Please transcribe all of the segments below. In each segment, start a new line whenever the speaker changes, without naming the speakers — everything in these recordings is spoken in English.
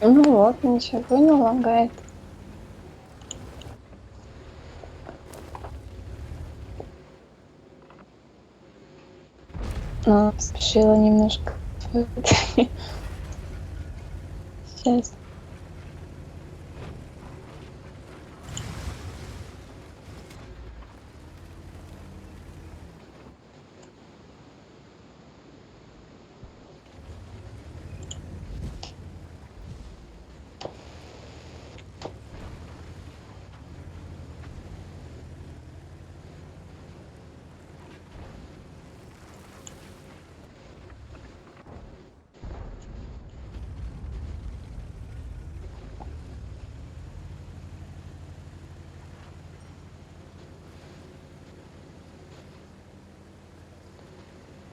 Ну вот, ничего не лагает. Но спешила немножко. Сейчас.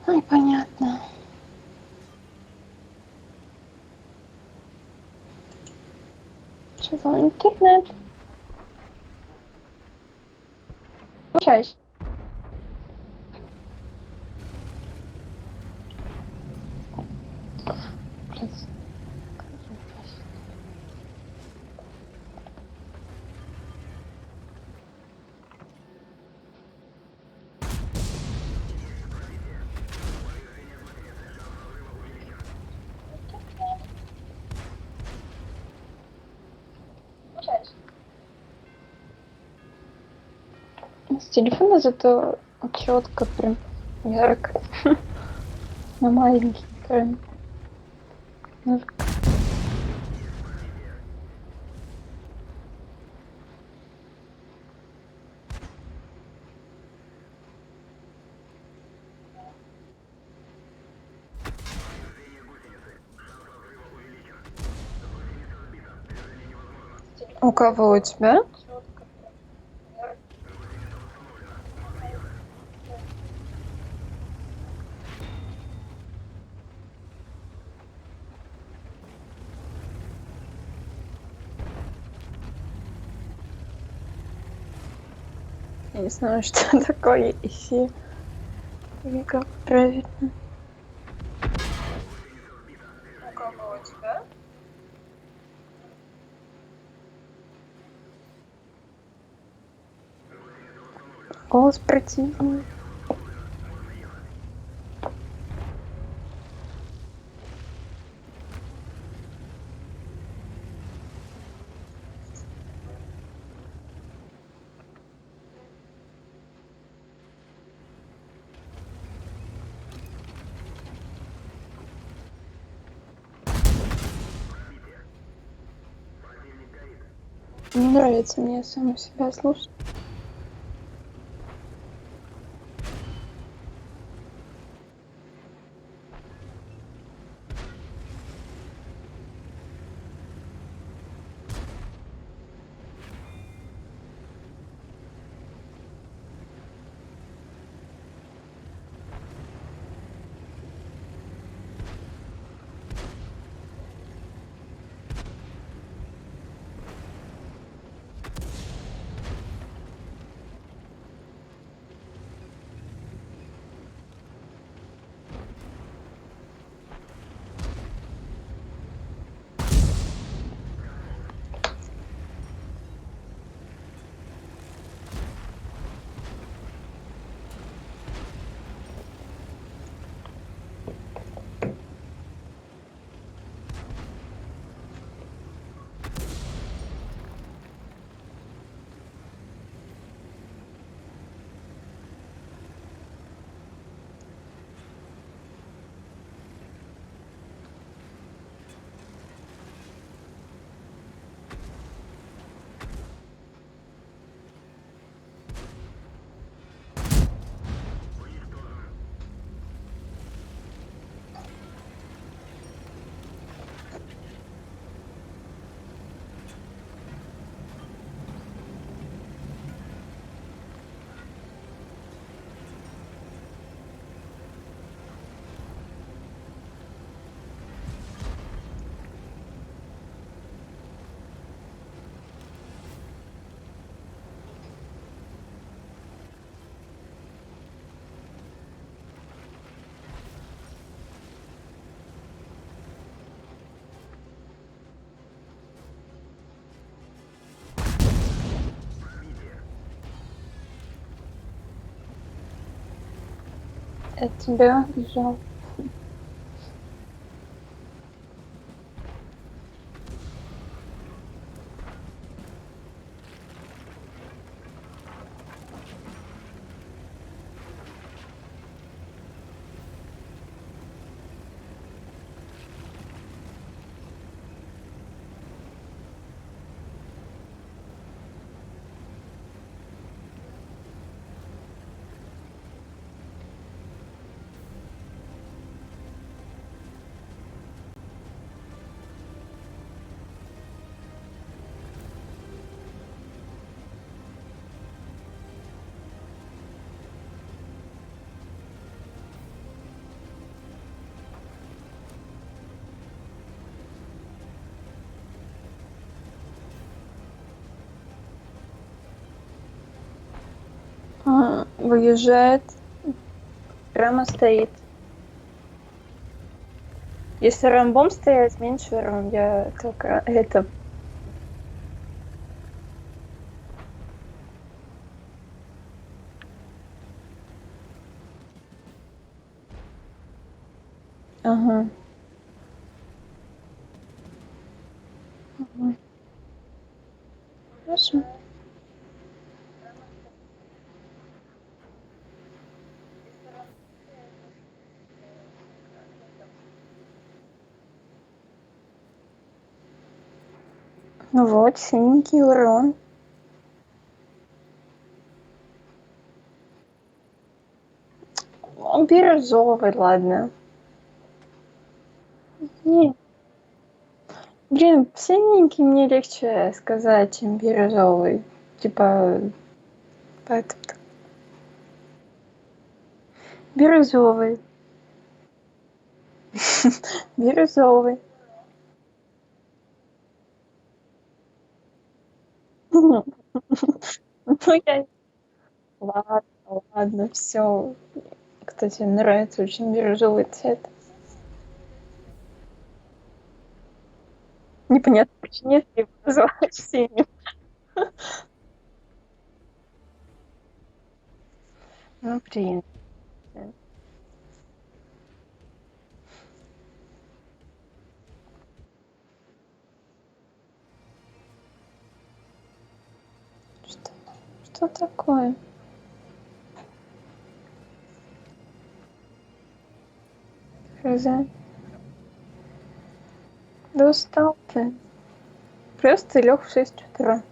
Ой, понятно. Что за интернет? Включайся. Сейчас. С телефона зато четко прям ярко. На маленький экран. У кого у тебя? Я не знаю, что такое ИСИ. Или как правильно. У кого у тебя? Голос противный. Не нравится мне саму себя слушать. Я тебя обижал. Выезжает, прямо стоит. Если ромбом стоять, меньше ром, я только это... Ага. Ага. Хорошо. Ну вот, синенький урон. Он бирюзовый, ладно. Не, блин, синенький мне легче сказать, чем бирюзовый. Типа, поэтому... Бирюзовый. Бирюзовый. Ну, я... Ладно, ладно, все. Кстати, нравится очень бирюзовый цвет. Непонятно, почему ты его называешь синим. Ну, блин. Что, что такое? Хз. Да устал ты. Просто лег в 6 утра.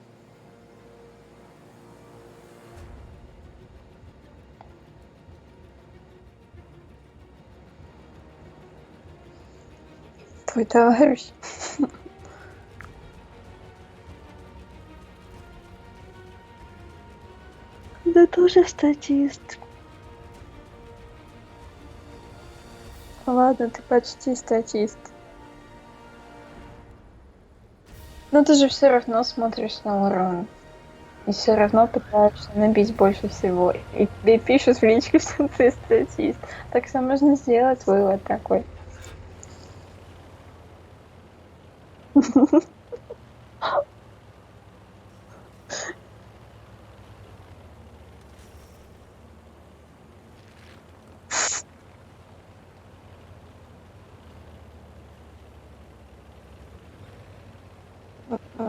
Твой товарищ. Да тоже статист. Ладно, ты почти статист. Но ты же все равно смотришь на урон. И все равно пытаешься набить больше всего. И тебе пишут в личке, что ты статист. Так что можно сделать вывод такой.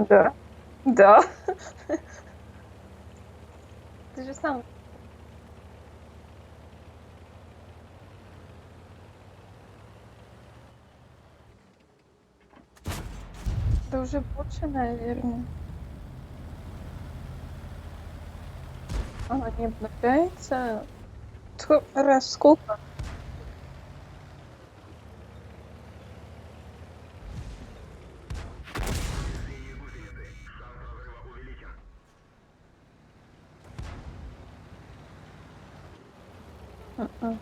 Да. Да. Ты же сам. Да уже больше, наверное. Она не обновляется. Раз сколько? М-м.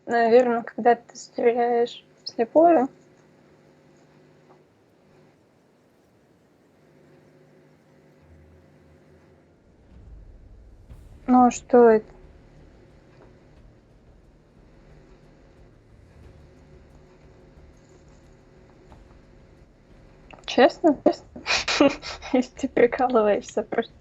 Наверное, когда ты стреляешь вслепую. Ну, а что это? Честно? Честно? Или ты прикалываешься просто?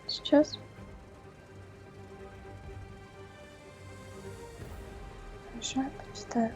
Сейчас? Хорошо, я прочитаю.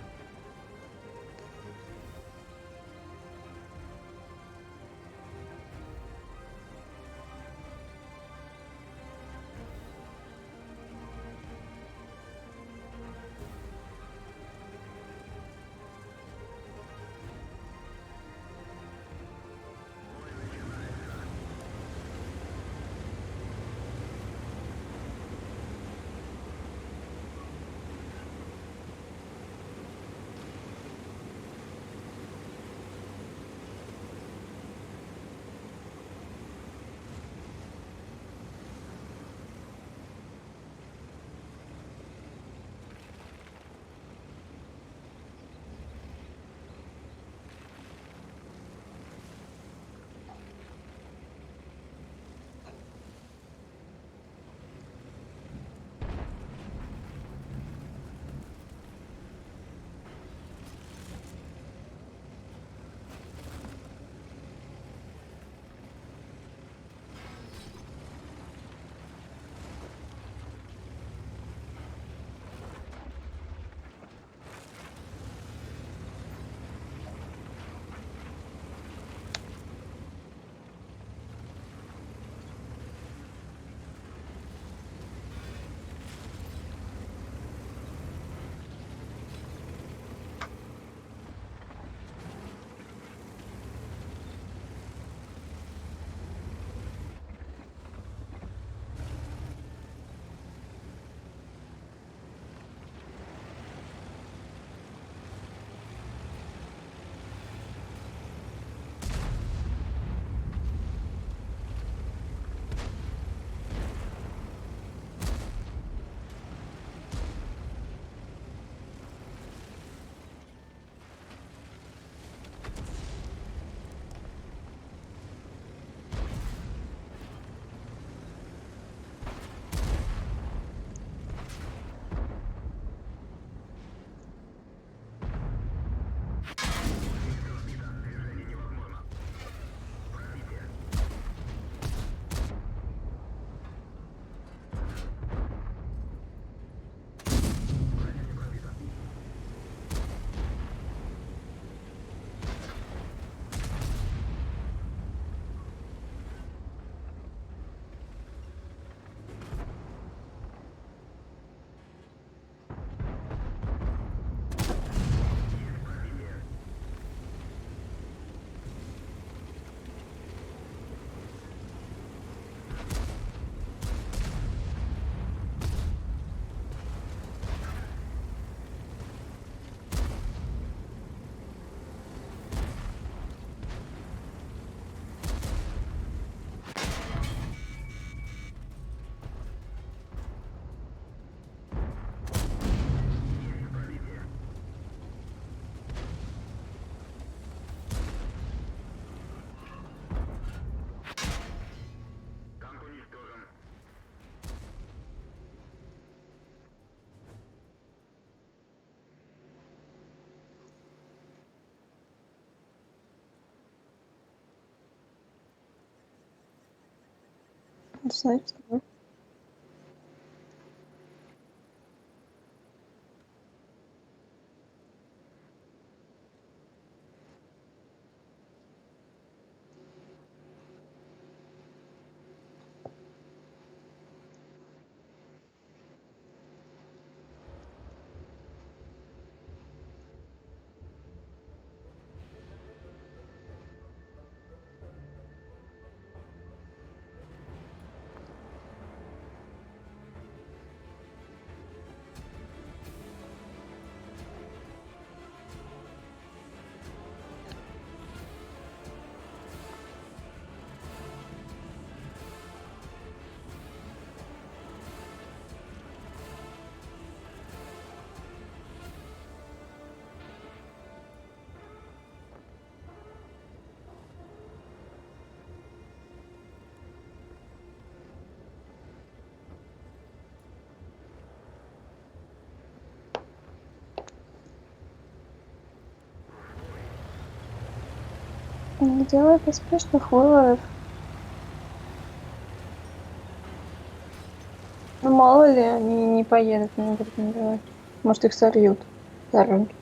Значит, ну, Не делай поспешных выводов. Ну, мало ли, они не поедут на претендовать. Может, их сольют с дороги.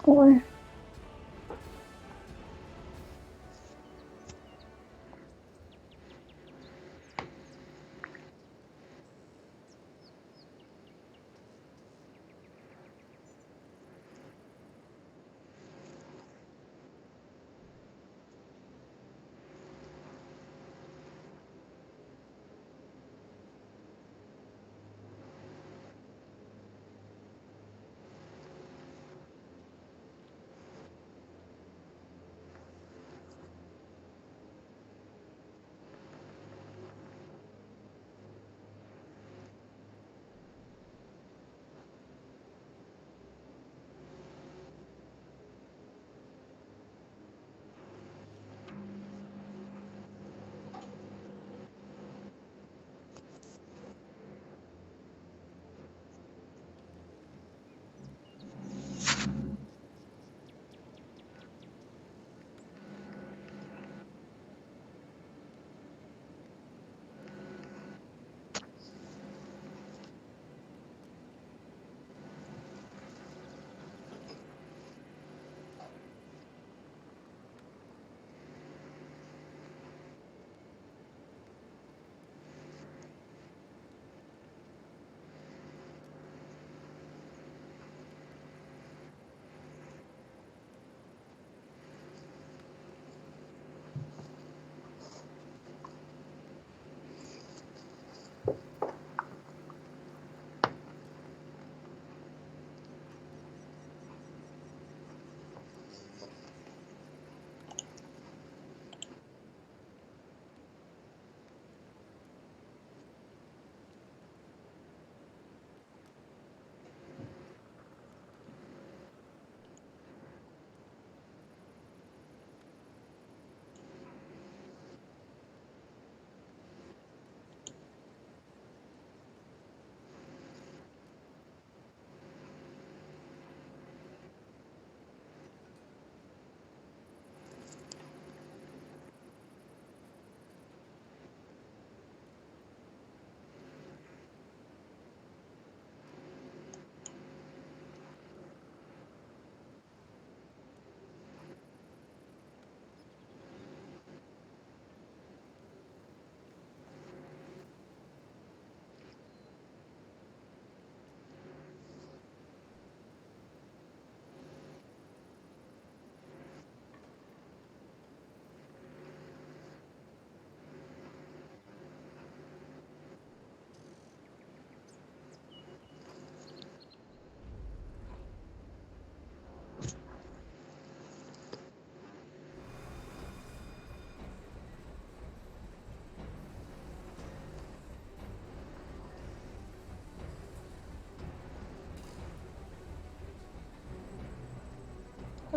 Ой.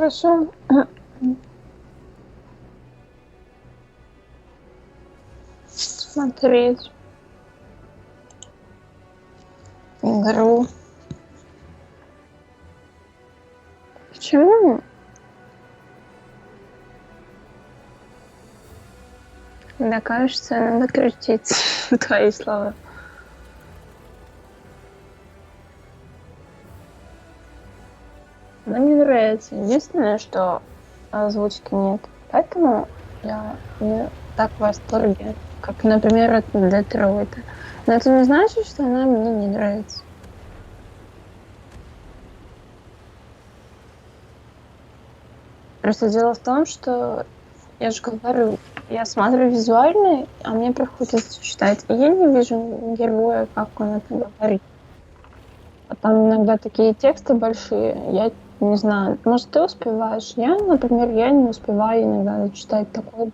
Хорошо. Смотреть игру. Почему? Мне кажется, надо крутить твои слова. Она мне нравится. Единственное, что озвучки нет. Поэтому я не так в восторге, как, например, от Детройта. Но это не значит, что она мне не нравится. Просто дело в том, что я же говорю, я смотрю визуально, а мне приходится читать. И я не вижу героя, как он это говорит. А там иногда такие тексты большие, я не знаю, может, ты успеваешь? Я, например, я не успеваю иногда читать такое.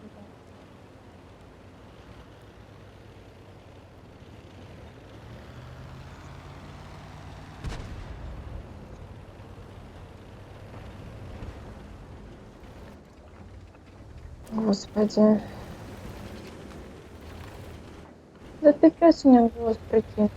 Господи. Да ты пес у меня голос прикинь.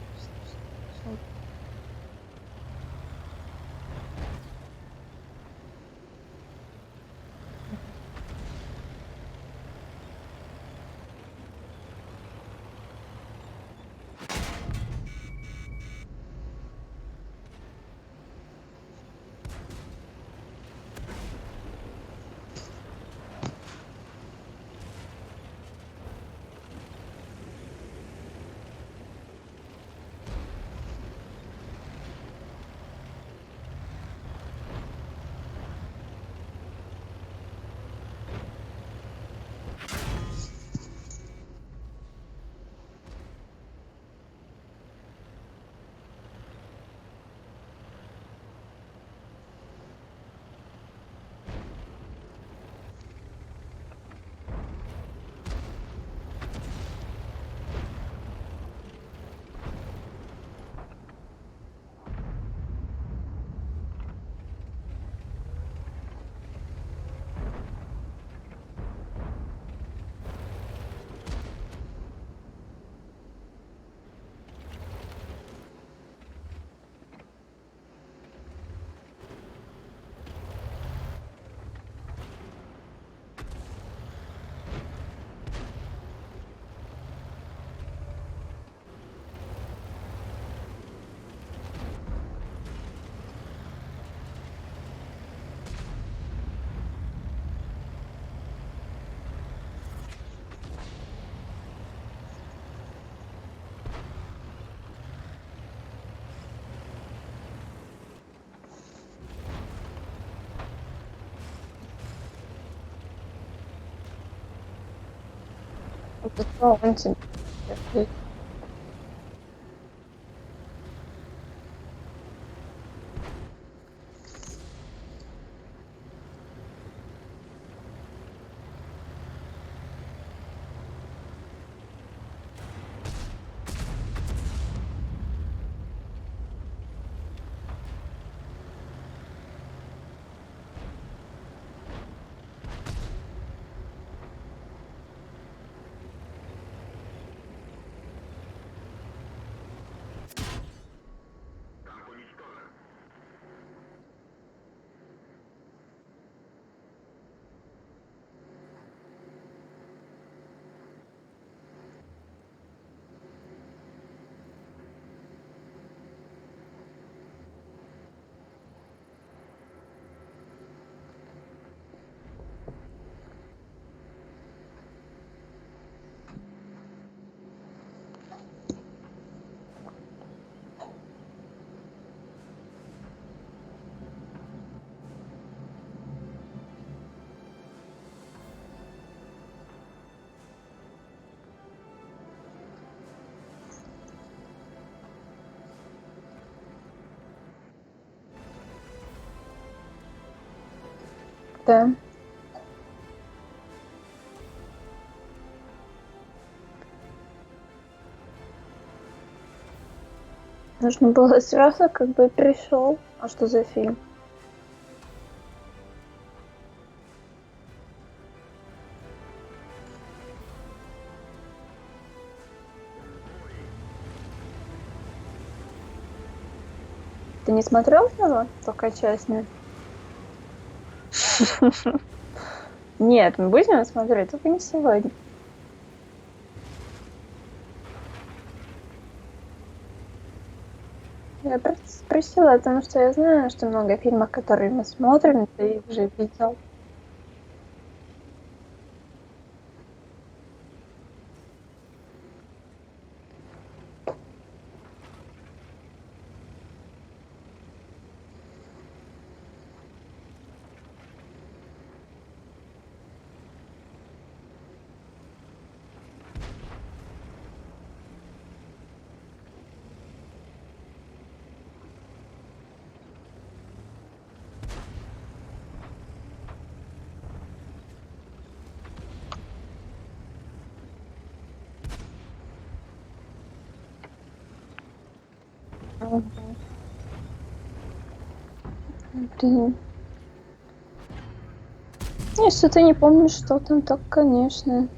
Это что он тебе говорит? Да. Нужно было сразу, как бы пришел. А что за фильм? Ты не смотрел его? Только честно. Нет, мы будем его смотреть, только не сегодня. Я просто спросила, потому что я знаю, что много фильмов, которые мы смотрим, ты их уже видел. Мгм. Блин. Если ты не помнишь, что там, так, конечно.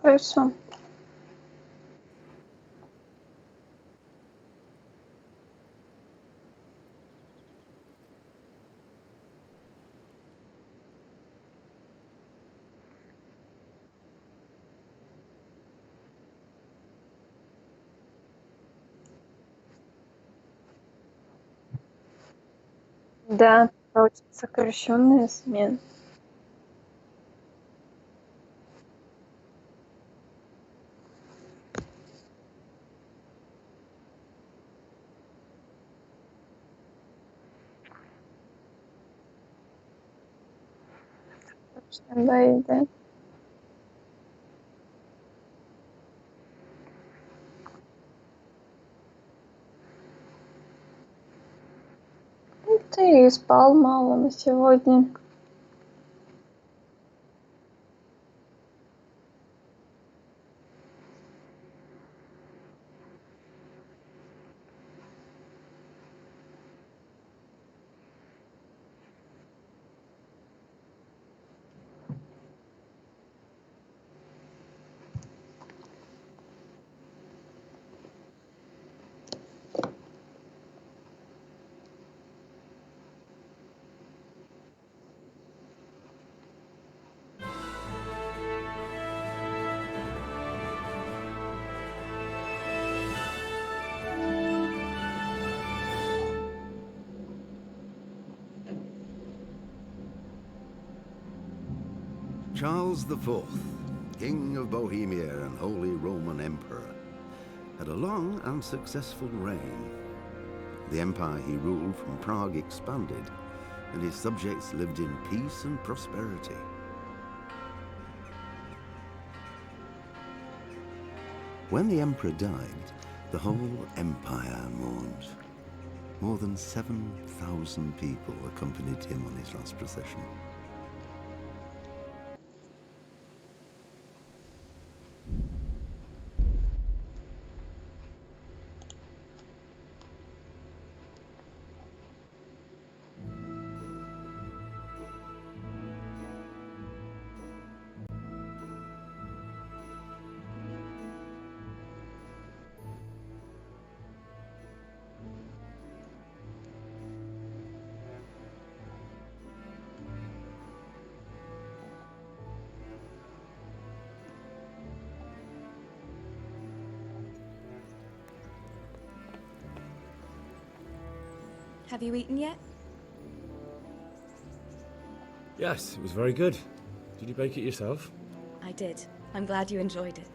Хорошо. Да, очень сокращенная смена. Точно, да, и да. Ну, ты и спал мало на сегодня.
Charles IV, King of Bohemia and Holy Roman Emperor, had a long and successful reign. The empire he ruled from Prague expanded, and his subjects lived in peace and prosperity. When the emperor died, the whole empire mourned. More than 7,000 people accompanied him on his last procession.
Have you eaten yet?
Yes, it was very good. Did you bake it yourself?
I did. I'm glad you enjoyed it.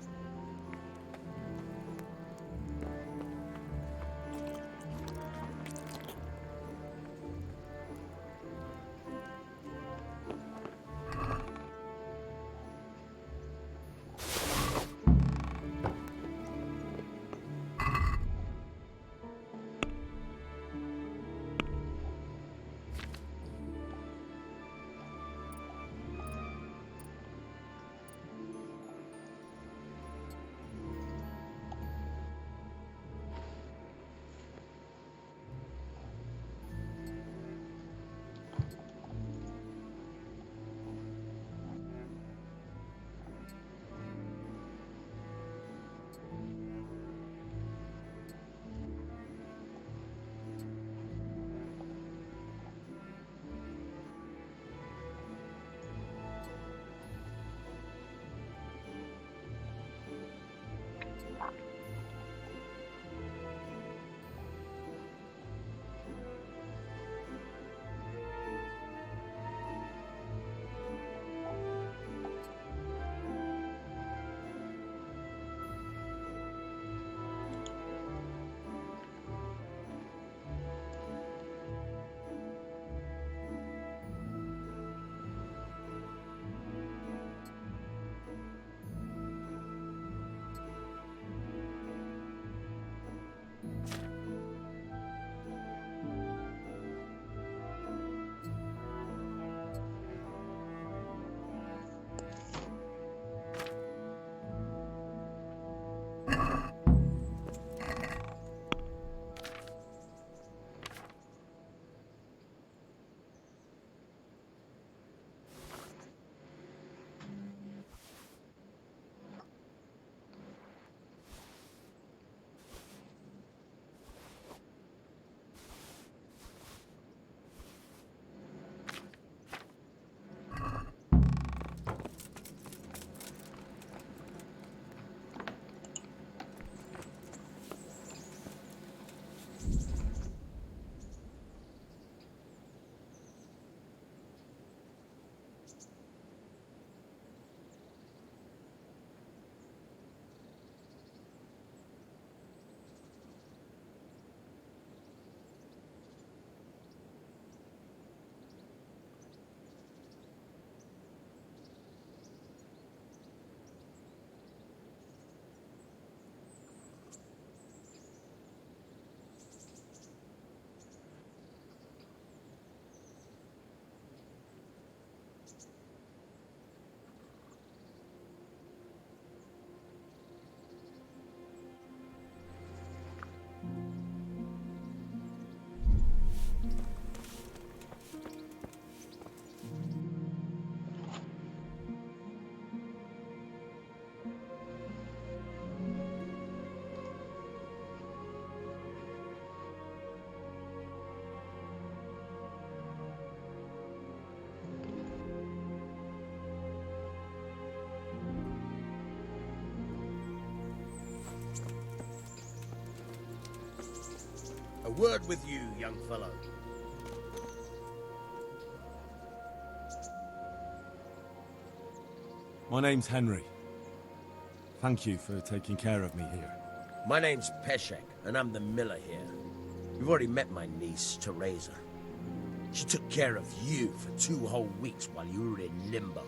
A word with you, young fellow.
My name's Henry. Thank you for taking care of me here.
My name's Peshek, and I'm the miller here. You've already met my niece, Teresa. She took care of you for 2 whole weeks while you were in limbo.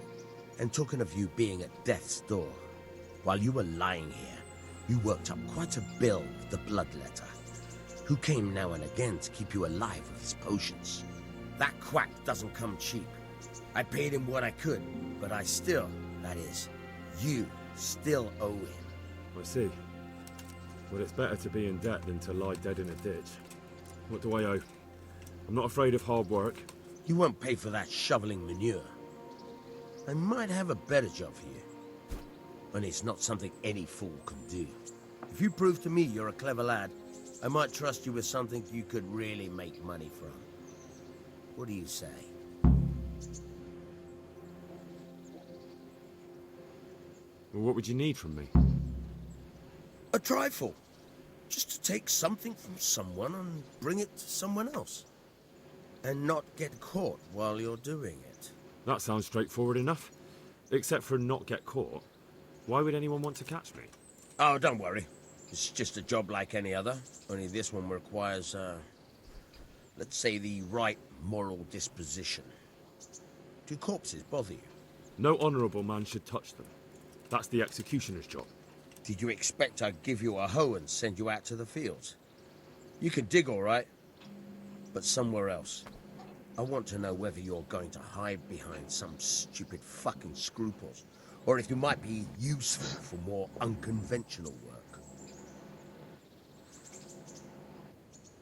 And talking of you being at death's door, while you were lying here, you worked up quite a bill with the bloodletter, who came now and again to keep you alive with his potions. That quack doesn't come cheap. I paid him what I could, but I still, that is, you still owe him.
I see. Well, it's better to be in debt than to lie dead in a ditch. What do I owe? I'm not afraid of hard work.
You won't pay for that shoveling manure. I might have a better job for you. And it's not something any fool can do. If you prove to me you're a clever lad, I might trust you with something you could really make money from. What do you say?
Well, what would you need from me?
A trifle. Just to take something from someone and bring it to someone else. And not get caught while you're doing it.
That sounds straightforward enough. Except for not get caught. Why would anyone want to catch me?
Oh, don't worry. It's just a job like any other. Only this one requires, let's say the right moral disposition. Do corpses bother you?
No honourable man should touch them. That's the executioner's job.
Did you expect I'd give you a hoe and send you out to the fields? You can dig all right, but somewhere else. I want to know whether you're going to hide behind some stupid fucking scruples, or if you might be useful for more unconventional work.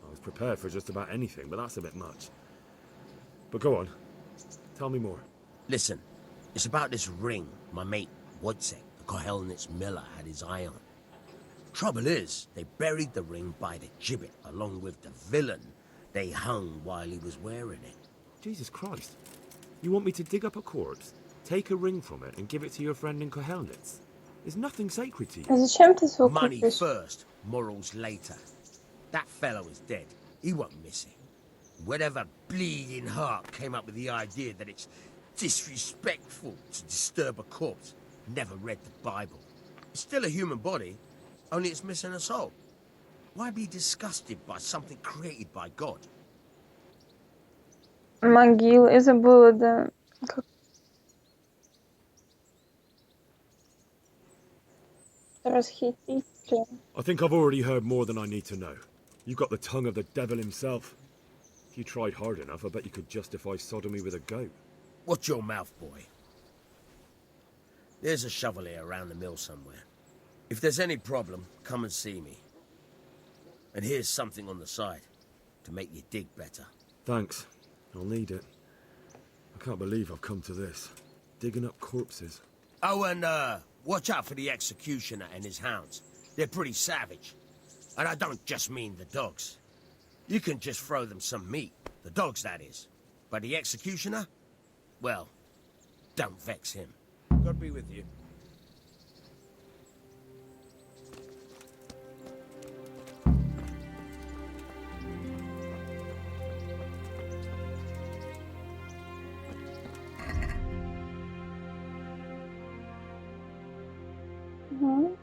I was prepared for just about anything, but that's a bit much. But go on. Tell me more.
Listen, it's about this ring my mate Wojciech, the Kohelnitz miller, had his eye on. Trouble is, they buried the ring by the gibbet along with the villain they hung while he was wearing it.
Jesus Christ. You want me to dig up a corpse, take a ring from it, and give it to your friend in Kohelnitz? There's nothing sacred to you.
А зачем ты звук
Money
выключил?
first, morals later. That fellow is dead. He won't miss it. Whatever bleeding heart came up with the idea that it's disrespectful to disturb a corpse never read the Bible. It's still a human body, only it's missing a soul. Why be disgusted by something created by God?
Могила. Я забыла, да. Как... Расхититель.
I think I've already heard more than I need to know. You've got the tongue of the devil himself. If you tried hard enough, I bet you could justify sodomy with a goat.
Watch your mouth, boy. There's a shovel here around the mill somewhere. If there's any problem, come and see me. And here's something on the side to make you dig better.
Thanks. I'll need it. I can't believe I've come to this. Digging up corpses.
Oh, and watch out for the executioner and his hounds. They're pretty savage. And I don't just mean the dogs. You can just throw them some meat. The dogs, that is. But the executioner? Well, don't vex him. God be with you.
Мгм.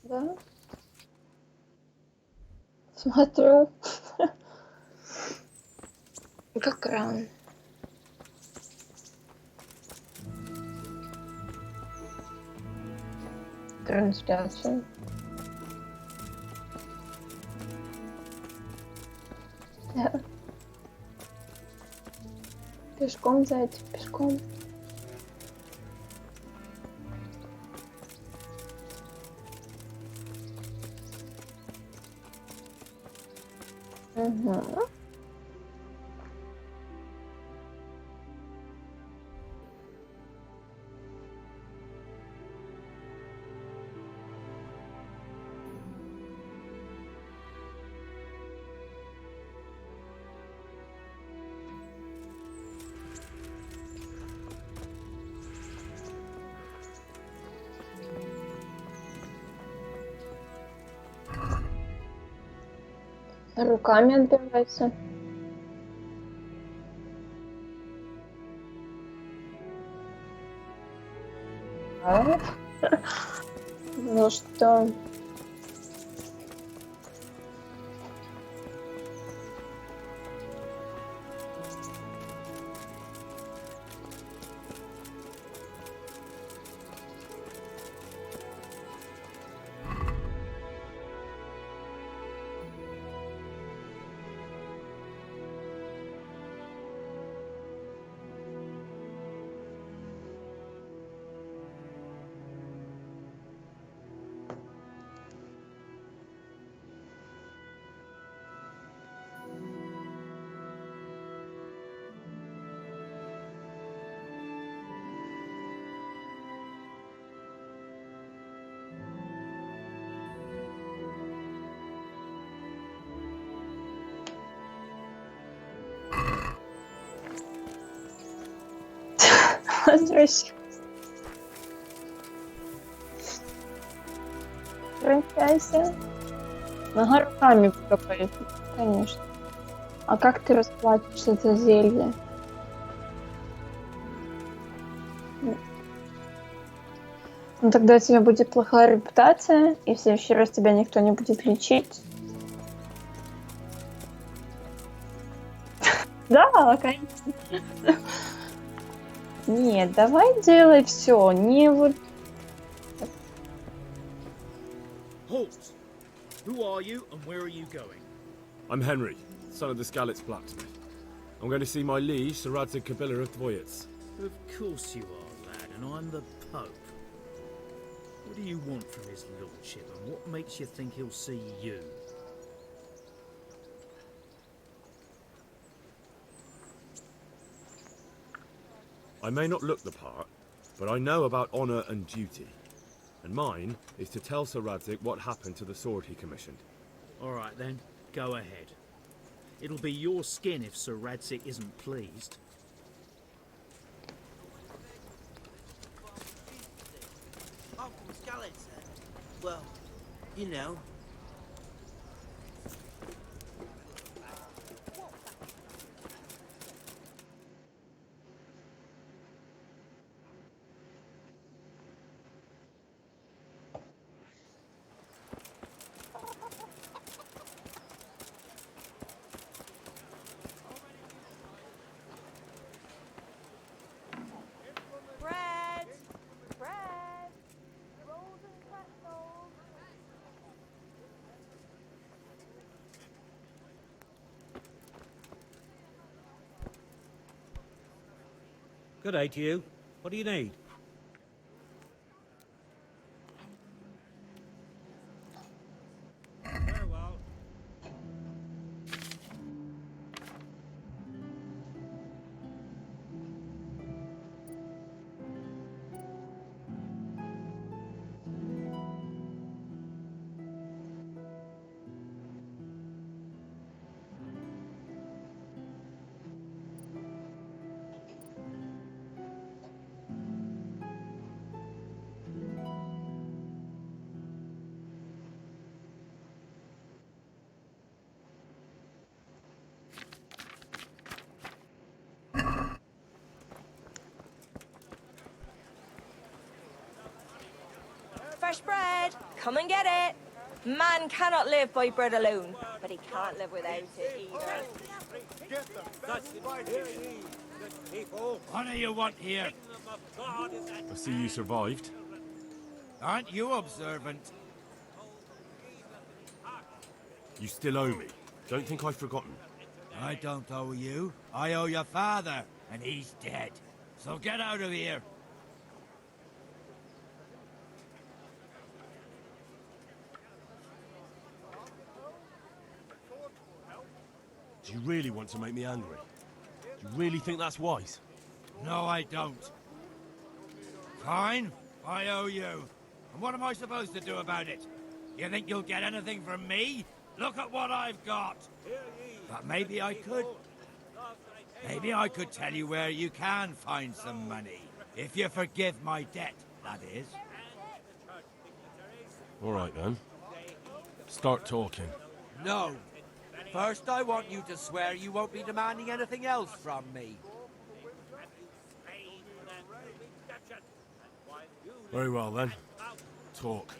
Да? Смотрю. Как кран. Трансляцию. Да. Пешком, зайчик, пешком. Угу. Руками отбивается. А? Ну что? Возвращайся. Возвращайся. Нога руками покопает. Конечно. А как ты расплатишься за зелье? Ну тогда у тебя будет плохая репутация, и в следующий раз тебя никто не будет лечить. Да, конечно. Нет, давай делай все, не вот.
Halt! Who are you and where are you going?
I'm Henry, son of the Skalitz blacksmith. I'm going to see my liege, Sir Radzig Kobyla of Dvoyets.
Of course you are, lad, and I'm the Pope. What do you want from his lordship, and what makes you think he'll see you?
I may not look the part, but I know about honour and duty. And mine is to tell Sir Radzig what happened to the sword he commissioned.
All right then, go ahead. It'll be your skin if Sir Radzig isn't pleased.
I'm from Skalitz. Well, you know.
Bread! Bread! Rolls and pretzels!
Good day to you. What do you need? Very well.
Come and get it. Man cannot live by bread alone, but he can't live without it either.
What do you want here?
I see you survived.
Aren't you observant?
You still owe me. Don't think I've forgotten.
I don't owe you. I owe your father, and he's dead. So get out of here.
Do you really want to make me angry? Do you really think that's wise?
No, I don't. Fine, I owe you. And what am I supposed to do about it? You think you'll get anything from me? Look at what I've got. But maybe I could. Maybe I could tell you where you can find some money. If you forgive my debt, that is.
All right, then. Start talking.
No. First, I want you to swear you won't be demanding anything else from me.
Very well, then. Talk.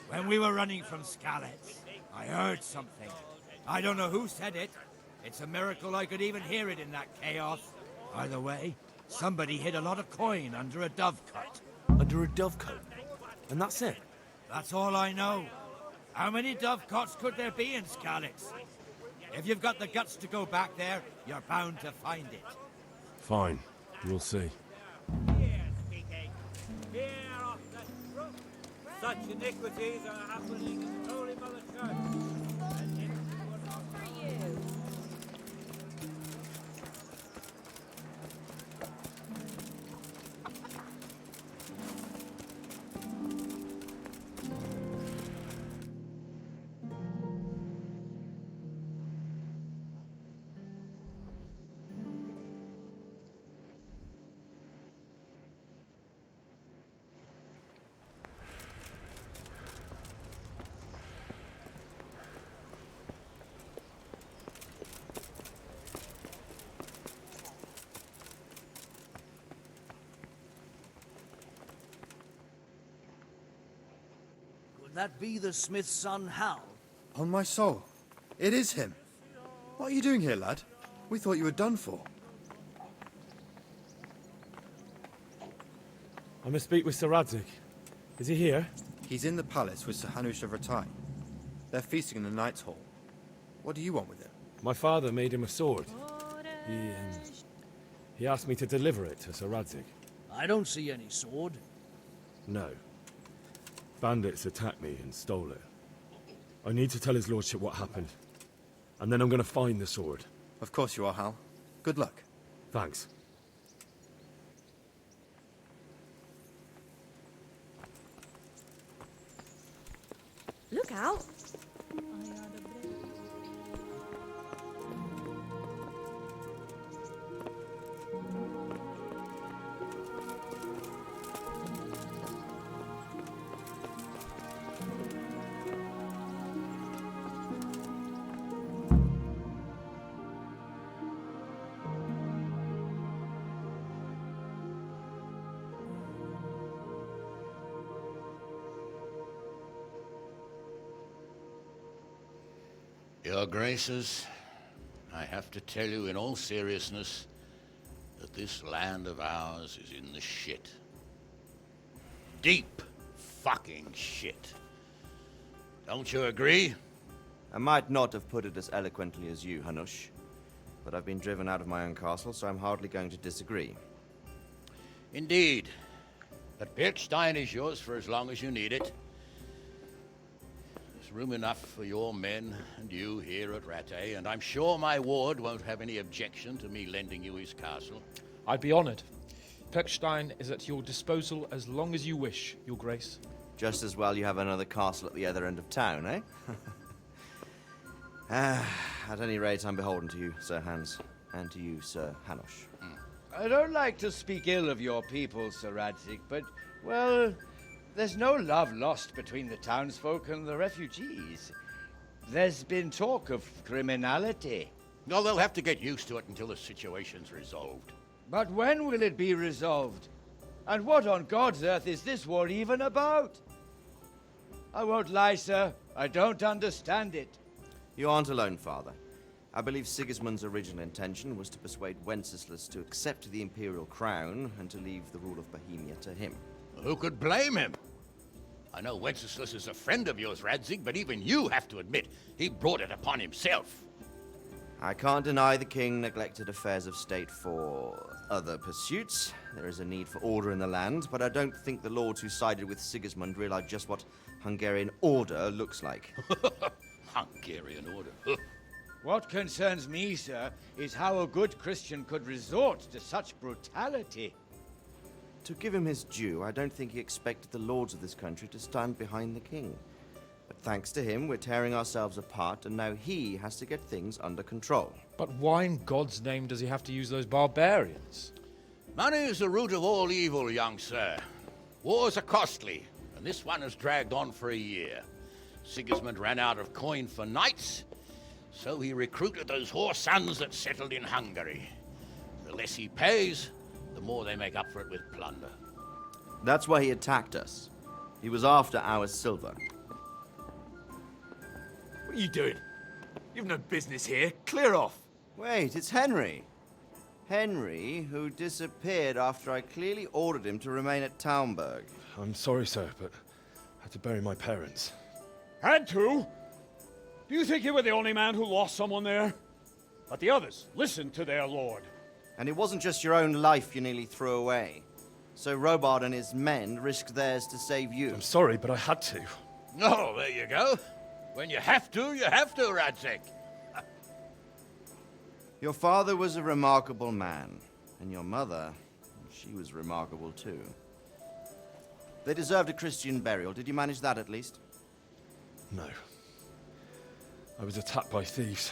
When we were running from Skalitz, I heard something. I don't know who said it. It's a miracle I could even hear it in that chaos. Either way, somebody hid a lot of coin under a dovecot.
Under a dovecote? And that's it?
That's all I know. How many dovecots could there be in Skalitz? If you've got the guts to go back there, you're bound to find it.
Fine. We'll see.
Such iniquities are happening in the Holy Mother Church.
That be the smith's son, Hal?
On my soul, it is him. What are you doing here, lad? We thought you were done for.
I must speak with Sir Radzig. Is he here?
He's in the palace with Sir Hanush of Rattay. They're feasting in the Knight's Hall. What do you want with him?
My father made him a sword. He asked me to deliver it to Sir Radzig.
I don't see any sword.
No. Bandits attacked me and stole it. I need to tell his lordship what happened. And then I'm going to find the sword.
Of course you are, Hal. Good luck.
Thanks.
Look out!
Your Graces, I have to tell you in all seriousness that this land of ours is in the shit. Deep fucking shit. Don't you agree?
I might not have put it as eloquently as you, Hanush, but I've been driven out of my own castle, so I'm hardly going to disagree.
Indeed. But Pirkstein is yours for as long as you need it. There's room enough for your men and you here at Rattay, and I'm sure my ward won't have any objection to me lending you his castle.
I'd be honored. Pirkstein is at your disposal as long as you wish, Your Grace.
Just as well you have another castle at the other end of town, eh? At any rate, I'm beholden to you, Sir Hans, and to you, Sir Hanush.
I don't like to speak ill of your people, Sir Radzig, but, well, there's no love lost between the townsfolk and the refugees. There's been talk of criminality.
No, they'll have to get used to it until the situation's resolved.
But when will it be resolved? And what on God's earth is this war even about? I won't lie, sir. I don't understand it.
You aren't alone, Father. I believe Sigismund's original intention was to persuade Wenceslas to accept the imperial crown and to leave the rule of Bohemia to him.
Who could blame him? I know Wenceslas is a friend of yours, Radzig, but even you have to admit he brought it upon himself.
I can't deny the king neglected affairs of state for other pursuits. There is a need for order in the land, but I don't think the lords who sided with Sigismund realized just what Hungarian order looks like.
Hungarian order?
What concerns me, sir, is how a good Christian could resort to such brutality.
To give him his due, I don't think he expected the lords of this country to stand behind the king. But thanks to him, we're tearing ourselves apart, and now he has to get things under control.
But why in God's name does he have to use those barbarians?
Money is the root of all evil, young sir. Wars are costly, and this one has dragged on for a year. Sigismund ran out of coin for knights, so he recruited those whore sons that settled in Hungary. The less he pays, the more they make up for it with plunder.
That's why he attacked us. He was after our silver.
What are you doing? You've no business here. Clear off.
Wait, it's Henry. Henry, who disappeared after I clearly ordered him to remain at Taumburg.
I'm sorry, sir, but I had to bury my parents.
Had to? Do you think you were the only man who lost someone there? But the others listened to their lord.
And it wasn't just your own life you nearly threw away. So Robard and his men risked theirs to save you.
I'm sorry, but I had to.
Oh, there you go. When you have to, Radzig.
Your father was a remarkable man, and your mother, she was remarkable too. They deserved a Christian burial. Did you manage that at least?
No. I was attacked by thieves.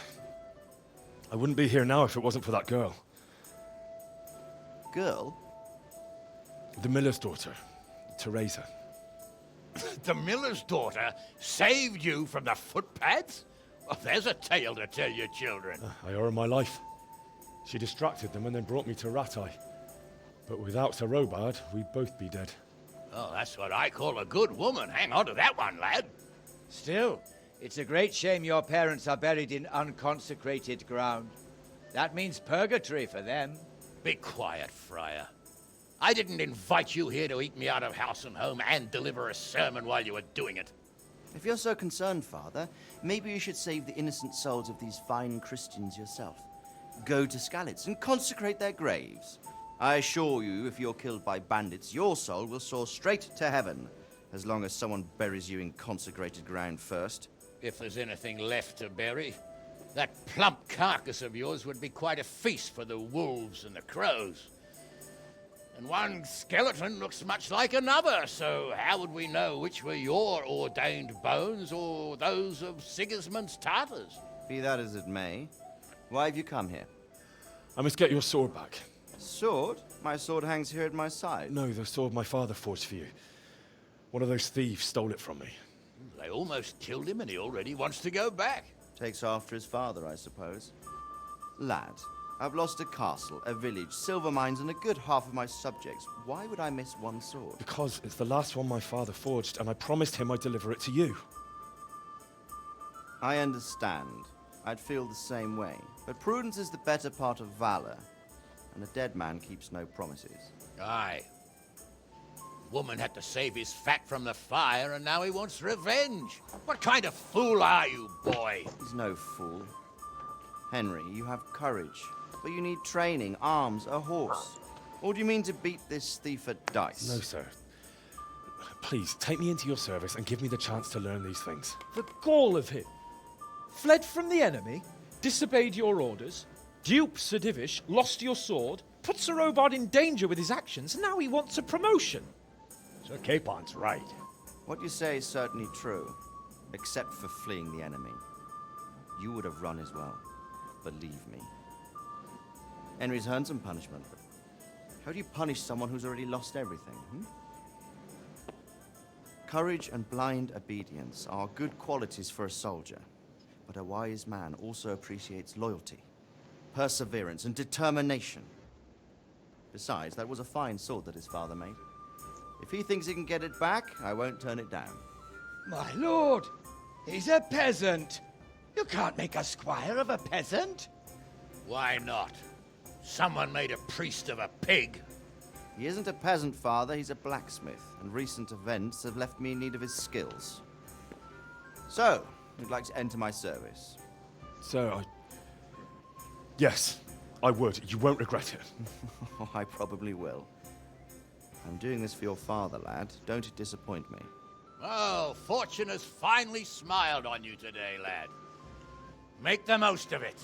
I wouldn't be here now if it wasn't for that girl.
Girl?
The miller's daughter, Teresa.
The miller's daughter saved you from the footpads? Well, there's a tale to tell your children.
I owe her my life. She distracted them and then brought me to Rattay. But without Sir Robard, we'd both be dead.
Oh, that's what I call a good woman. Hang on to that one, lad.
Still, it's a great shame your parents are buried in unconsecrated ground. That means purgatory for them.
Be quiet, Friar. I didn't invite you here to eat me out of house and home and deliver a sermon while you were doing it.
If you're so concerned, Father, maybe you should save the innocent souls of these fine Christians yourself. Go to Skalitz and consecrate their graves. I assure you, if you're killed by bandits, your soul will soar straight to heaven, as long as someone buries you in consecrated ground first.
If there's anything left to bury, that plump carcass of yours would be quite a feast for the wolves and the crows. And one skeleton looks much like another, so how would we know which were your ordained bones or those of Sigismund's Tartars?
Be that as it may, why have you come here?
I must get your sword back.
Sword? My sword hangs here at my side.
No, the sword my father forged for you. One of those thieves stole it from me.
They almost killed him and he already wants to go back.
Takes after his father, I suppose. Lad, I've lost a castle, a village, silver mines, and a good half of my subjects. Why would I miss one sword?
Because it's the last one my father forged, and I promised him I'd deliver it to you.
I understand. I'd feel the same way. But prudence is the better part of valor, and a dead man keeps no promises.
Aye. Woman had to save his fat from the fire, and now he wants revenge. What kind of fool are you, boy?
He's no fool. Henry, you have courage, but you need training, arms, a horse. Or do you mean to beat this thief at dice?
No, sir. Please, take me into your service and give me the chance to learn these things.
The gall of him! Fled from the enemy, disobeyed your orders, duped Sir Divish, lost your sword, put Sir Robard in danger with his actions, and now he wants a promotion.
Sir Capon's right.
What you say is certainly true, except for fleeing the enemy. You would have run as well, believe me. Henry's earned some punishment, but how do you punish someone who's already lost everything, Courage and blind obedience are good qualities for a soldier, but a wise man also appreciates loyalty, perseverance, and determination. Besides, that was a fine sword that his father made. If he thinks he can get it back, I won't turn it down.
My lord, he's a peasant. You can't make a squire of a peasant.
Why not? Someone made a priest of a pig.
He isn't a peasant, father. He's a blacksmith, and recent events have left me in need of his skills. So, you'd like to enter my service?
Sir, yes, I would. You won't regret it.
Oh, I probably will. I'm doing this for your father, lad. Don't disappoint me.
Oh, fortune has finally smiled on you today, lad. Make the most of it.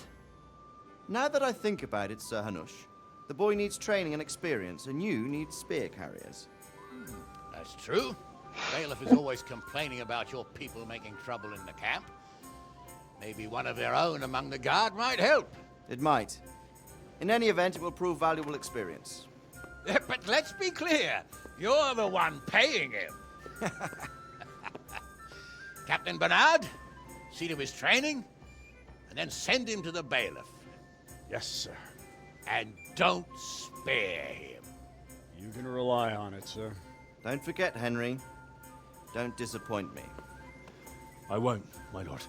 Now that I think about it, Sir Hanush, the boy needs training and experience, and you need spear carriers.
That's true. Bailiff is always complaining about your people making trouble in the camp. Maybe one of their own among the guard might help.
It might. In any event, it will prove valuable experience.
But let's be clear. You're the one paying him. Captain Bernard, see to his training, and then send him to the bailiff.
Yes, sir.
And don't spare him.
You can rely on it, sir.
Don't forget, Henry. Don't disappoint me.
I won't, my lord.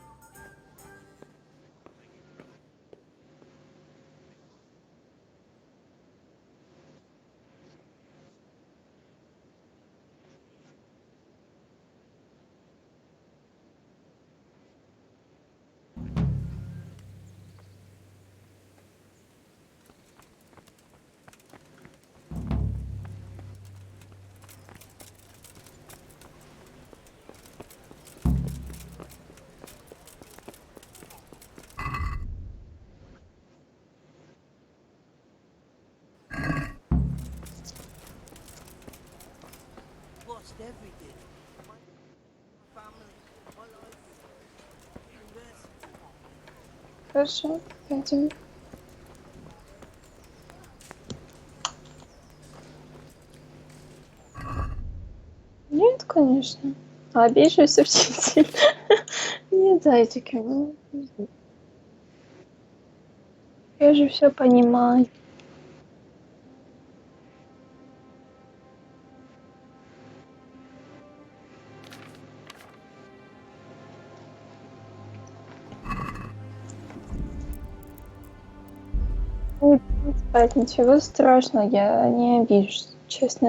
Lost everything. My family, my life, university.
Хорошо, пойдем. Нет, конечно. Обижусь, учитель. Не дайте ему. Я же все понимаю. Ой, спать, ничего страшного, я не обижусь, честно.